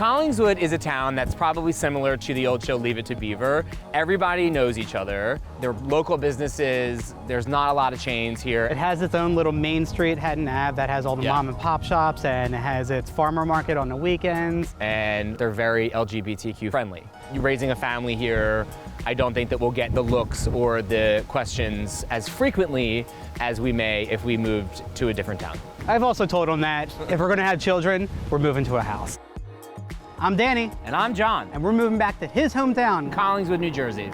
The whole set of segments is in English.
Collingswood is a town that's probably similar to the old show Leave It to Beaver. Everybody knows each other. They're local businesses. There's not a lot of chains here. It has its own little main street, Haddon Ave, that has all the mom and pop shops, and it has its farmer market on the weekends. And they're very LGBTQ friendly. You're raising a family here. I don't think that we'll get the looks or the questions as frequently as we may if we moved to a different town. I've also told them that if we're gonna have children, we're moving to a house. I'm Danny. And I'm John. And we're moving back to his hometown, Collingswood, New Jersey.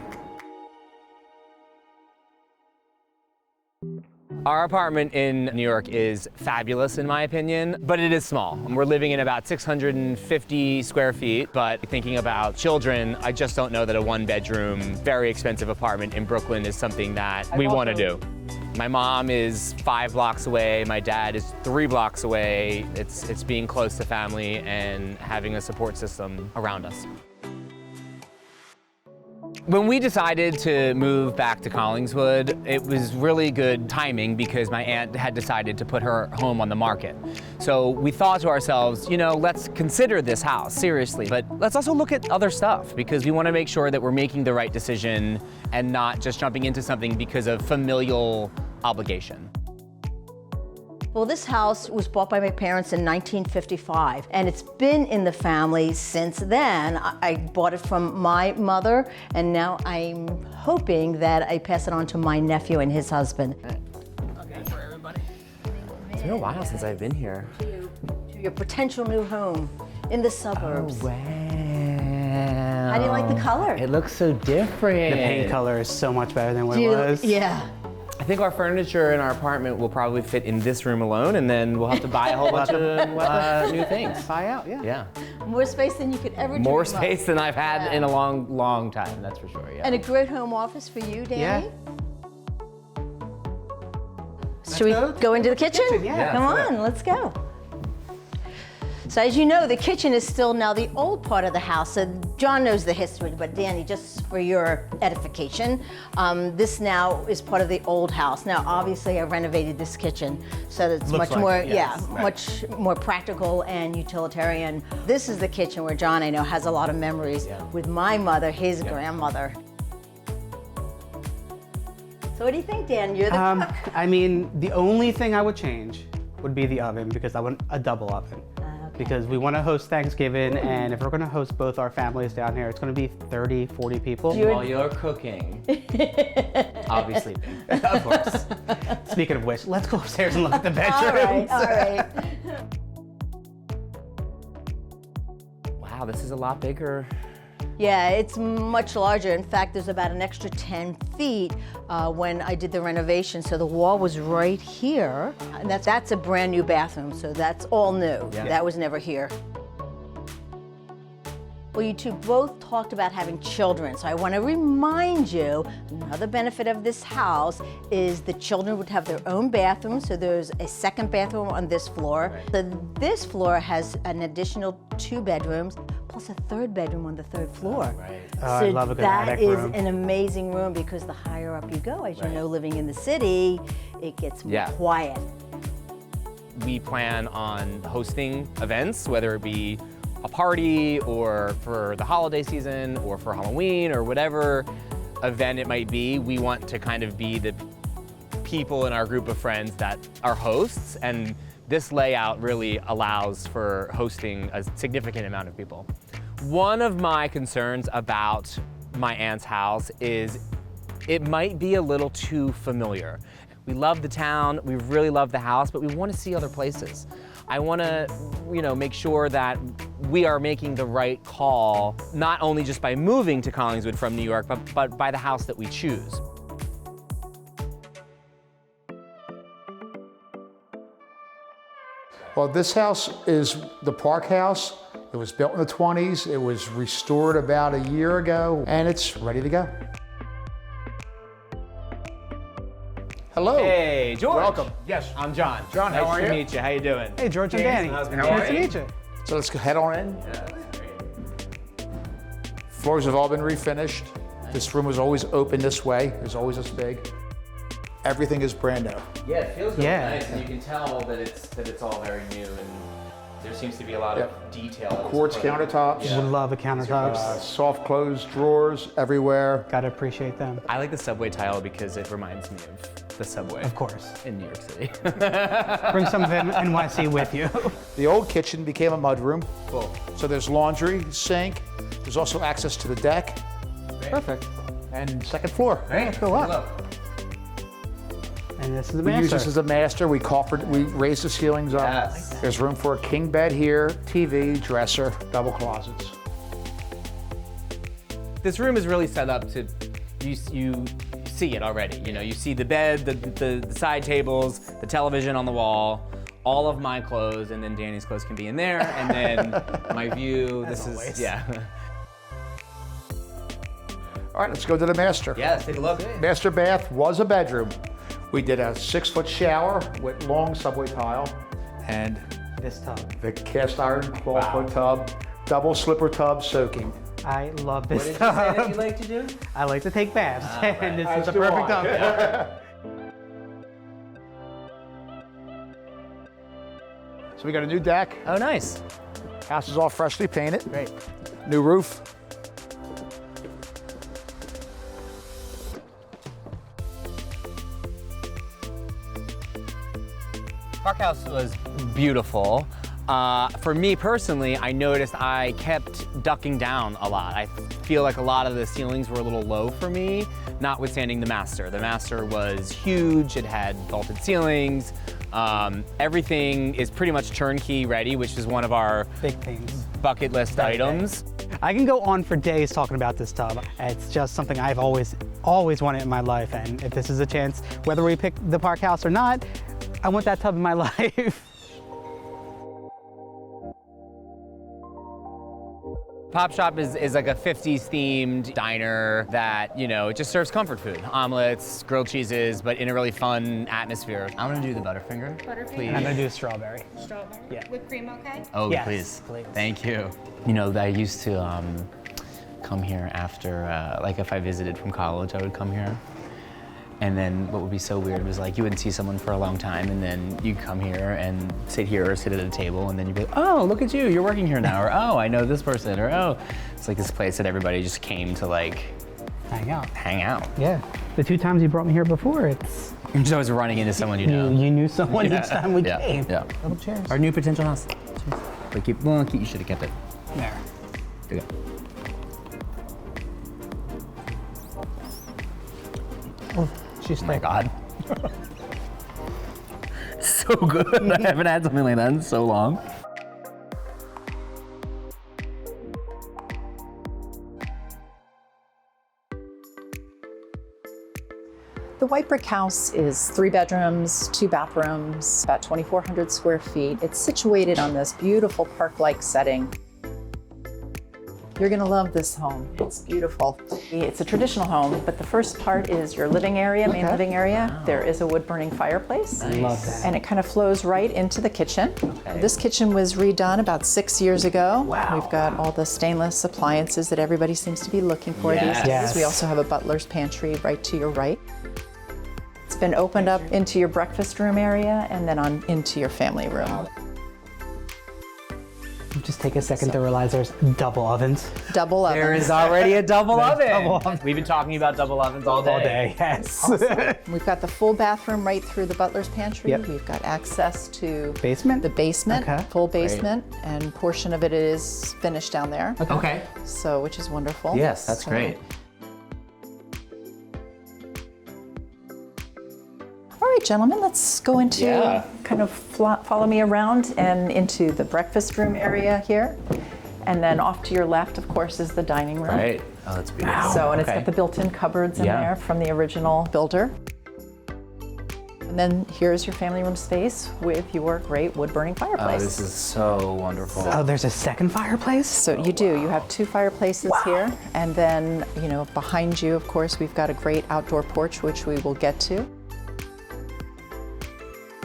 Our apartment in New York is fabulous in my opinion, but it is small. We're living in about 650 square feet, but thinking about children, I just don't know that a one-bedroom, very expensive apartment in Brooklyn is something that we want to do. My mom is 5 blocks away, my dad is 3 blocks away. It's being close to family and having a support system around us. When we decided to move back to Collingswood, it was really good timing because my aunt had decided to put her home on the market. So we thought to ourselves, you know, let's consider this house seriously, but let's also look at other stuff because we want to make sure that we're making the right decision and not just jumping into something because of familial obligation. Well, this house was bought by my parents in 1955, and it's been in the family since then. I bought it from my mother, and now I'm hoping that I pass it on to my nephew and his husband. Okay, for everybody. It's been a while since I've been here. To your potential new home in the suburbs. Oh, wow. How do you like the color? It looks so different. The paint color is so much better than what it was. Yeah. I think our furniture in our apartment will probably fit in this room alone, and then we'll have to buy a whole bunch of new things. Buy out, yeah. Yeah. More space than you could ever dream More of. space than I've had in a long, long time, that's for sure, yeah. And a great home office for you, Danny? Yeah. Should we go into the kitchen? Yeah. Come on, let's go. So as you know, the kitchen is still now the old part of the house. So John knows the history, but Danny, just for your edification, this now is part of the old house. Now, obviously, I renovated this kitchen, so it's much more, much more practical and utilitarian. This is the kitchen where John, I know, has a lot of memories with my mother, his grandmother. So what do you think, Dan? You're the cook. I mean, the only thing I would change would be the oven because I want a double oven. Because we want to host Thanksgiving, and if we're going to host both our families down here, it's going to be 30, 40 people. While you're cooking, I'll be sleeping, of course. Speaking of which, let's go upstairs and look at the bedrooms. All right. Wow, this is a lot bigger. Yeah, it's much larger. In fact, there's about an extra 10 feet when I did the renovation. So the wall was right here. And that's a brand new bathroom, so that's all new. Yeah. That was never here. Well, you two both talked about having children, so I want to remind you, another benefit of this house is the children would have their own bathroom, so there's a second bathroom on this floor. Right. So this floor has an additional 2 bedrooms, plus a 3rd bedroom on the 3rd floor. Right. Oh, I love a good attic That is room. an amazing room because the higher up you go, as you know, living in the city, it gets more quiet. We plan on hosting events, whether it be a party or for the holiday season or for Halloween or whatever event it might be. We want to kind of be the people in our group of friends that are hosts, and this layout really allows for hosting a significant amount of people. One of my concerns about my aunt's house is it might be a little too familiar. We love the town, we really love the house, but we want to see other places. I want to, make sure that we are making the right call, not only just by moving to Collingswood from New York, but by the house that we choose. Well, this house is the Park House. It was built in the 20s. It was restored about a year ago, and it's ready to go. Hello. Hey, George. Welcome. Yes. I'm John. John, how are you? Nice to meet you. How you doing? Hey, George and Danny. How's it Nice to going? meet you. So let's go head on in. Yeah, that's great. Floors have all been refinished. This room was always open this way. It was always this big. Everything is brand new. Yeah, it feels really Yeah. nice, and you can tell that it's all very new and There seems to be a lot of detail. Quartz countertops. Would love the countertops. Soft close drawers everywhere. Gotta appreciate them. I like the subway tile because it reminds me of the subway. Of course. In New York City. Bring some of NYC with you. The old kitchen became a mudroom. Cool. So there's laundry, sink. There's also access to the deck. Perfect. And second floor. Let's go up. And this is the We use master. this as a master. We raise the ceilings up. Yes. There's room for a king bed here, TV, dresser, double closets. This room is really set up to, you see it already. You know, you see the bed, the side tables, the television on the wall, all of my clothes, and then Danny's clothes can be in there, and then my view, yeah. All right, let's go to the master. Yes, take a look. Master bath was a bedroom. We did a 6-foot shower with long subway tile and This tub. the cast iron 12-foot tub, double slipper tub soaking. I love this What did you tub. say that you like to do? I like to take baths, and this is the do perfect I. tub. So we got a new deck. Oh, nice. House is all freshly painted. Great. New roof. Park House was beautiful. For me personally, I noticed I kept ducking down a lot. I feel like a lot of the ceilings were a little low for me, notwithstanding the master. The master was huge, it had vaulted ceilings. Everything is pretty much turnkey ready, which is one of our Big things. bucket list items. I can go on for days talking about this tub. It's just something I've always wanted in my life, and if this is a chance, whether we pick the Park House or not, I want that tub in my life. Pop Shop is like a 50s themed diner that, you know, it just serves comfort food. Omelets, grilled cheeses, but in a really fun atmosphere. I'm gonna do the Butterfinger. Butterfinger. And I'm gonna do a strawberry. Strawberry. Yeah. Whipped cream, okay? Oh, Yes, please. please. Thank you. You know, I used to come here after, like if I visited from college, I would come here. And then what would be so weird was like you wouldn't see someone for a long time, and then you'd come here and sit here or sit at a table, and then you'd be like, oh, look at you, you're working here now, or oh, I know this person, or oh. It's like this place that everybody just came to like Hang out. hang out. Yeah. The 2 times you brought me here before, it's You're just always running into someone you know. you knew someone Yeah, each time we yeah, came. yeah. Double chairs. Our new potential house. But you should have kept it. There. There you go. Oh, she's Oh my God. So good. I haven't had something like that in so long. The white brick house is 3 bedrooms, 2 bathrooms, about 2,400 square feet. It's situated on this beautiful park-like setting. You're gonna love this home. It's beautiful. It's a traditional home, but the first part is your living area, main living area. There is a wood-burning fireplace. Love that. And it kind of flows right into the kitchen. Okay. This kitchen was redone about 6 years ago. Wow. We've got all the stainless appliances that everybody seems to be looking for Yes. these days. Yes. We also have a butler's pantry right to your right. It's been opened up into your breakfast room area and then on into your family room. Just take a second to realize there's double ovens. Double ovens. There is already a double oven. double oven. We've been talking about double ovens all day. All day, yes. We've got the full bathroom right through the butler's pantry. Yep. We've got access to Basement? the basement, Okay. full basement, and portion of it is finished down there. Okay. So, which is wonderful. Yes, that's So- great. All right, gentlemen, let's go into Yeah. kind of follow me around and into the breakfast room area here. And then off to your left, of course, is the dining room. Right. Oh, that's beautiful. So, and it's Okay. got the built-in cupboards in Yeah. there from the original builder. And then here's your family room space with your great wood-burning fireplace. Oh, this is so wonderful. Oh, there's a second fireplace? So you do. You have 2 fireplaces here, and then behind you, of course, we've got a great outdoor porch, which we will get to.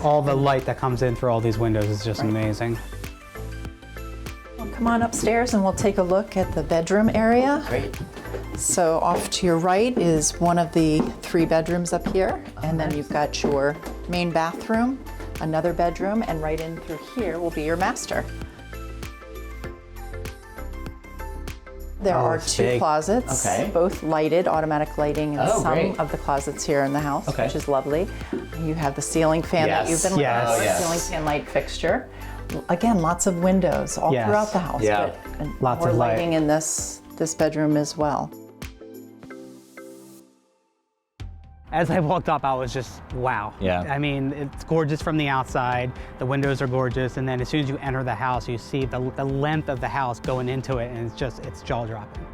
All the light that comes in through all these windows is just amazing. Well, come on upstairs, and we'll take a look at the bedroom area. Great. So off to your right is one of the 3 bedrooms up here, and then you've got your main bathroom another bedroom, and right in through here will be your master. There are it's 2 big. closets, Okay. both lighted, automatic lighting in Oh, some great. of the closets here in the house, Okay. which is lovely. You have the ceiling fan that you've been Yes. looking for, Yes. ceiling fan light fixture. Again, lots of windows all Yes. throughout the house, Yeah. but and Lots more of light. lighting in this bedroom as well. As I walked up, I was just, wow. Yeah. I mean, it's gorgeous from the outside. The windows are gorgeous. And then as soon as you enter the house, you see the length of the house going into it. And it's jaw-dropping.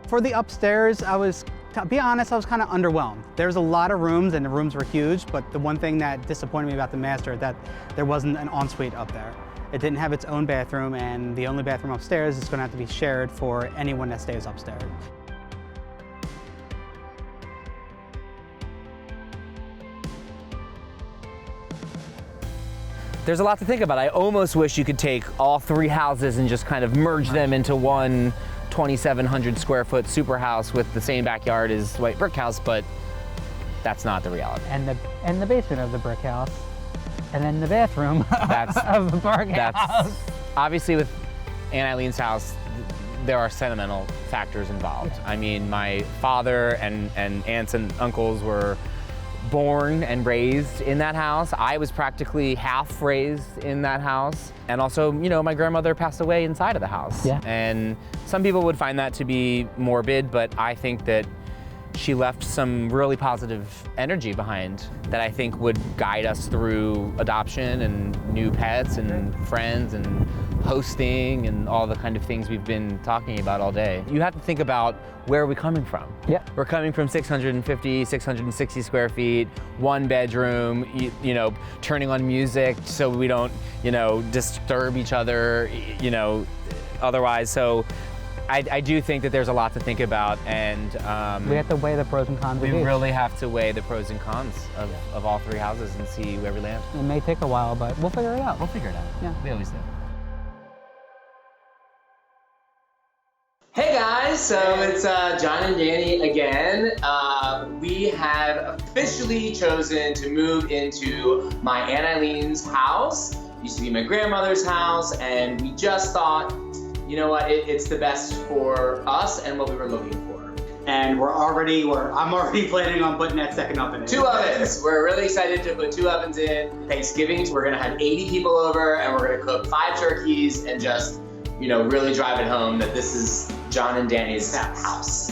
For the upstairs, to be honest, I was kind of underwhelmed. There's a lot of rooms and the rooms were huge, but the one thing that disappointed me about the master is that there wasn't an ensuite up there. It didn't have its own bathroom, and the only bathroom upstairs is going to have to be shared for anyone that stays upstairs. There's a lot to think about. I almost wish you could take all 3 houses and just kind of merge them into one 2,700 square foot super house with the same backyard as White Brick House, but that's not the reality. And the basement of the brick house, and then the bathroom That's of the park house. obviously with Aunt Eileen's house, there are sentimental factors involved. I mean, my father and aunts and uncles were born and raised in that house. I was practically half raised in that house. And also, you know, my grandmother passed away inside of the house. Yeah. And some people would find that to be morbid, but I think that she left some really positive energy behind that I think would guide us through adoption and new pets and friends and hosting and all the kind of things we've been talking about all day. You have to think about where are we coming from? Yeah. We're coming from 650, 660 square feet, 1 bedroom, you know, turning on music so we don't, you know, disturb each other, you know, otherwise. So I do think that there's a lot to think about, and We have to weigh the pros and cons we of each. really have to weigh the pros and cons of all 3 houses and see where we land. It may take a while, but we'll figure it out. We'll figure it out. Yeah. We always do. Hey guys, so it's John and Danny again. We have officially chosen to move into my Aunt Eileen's house. Used to be my grandmother's house, and we just thought, you know what, it's the best for us and what we were looking for. And I'm already planning on putting that second oven in. 2 ovens. We're really excited to put 2 ovens in. Thanksgiving, we're gonna have 80 people over, and we're gonna cook 5 turkeys and just, you know, really drive it home that this is John and Danny's house.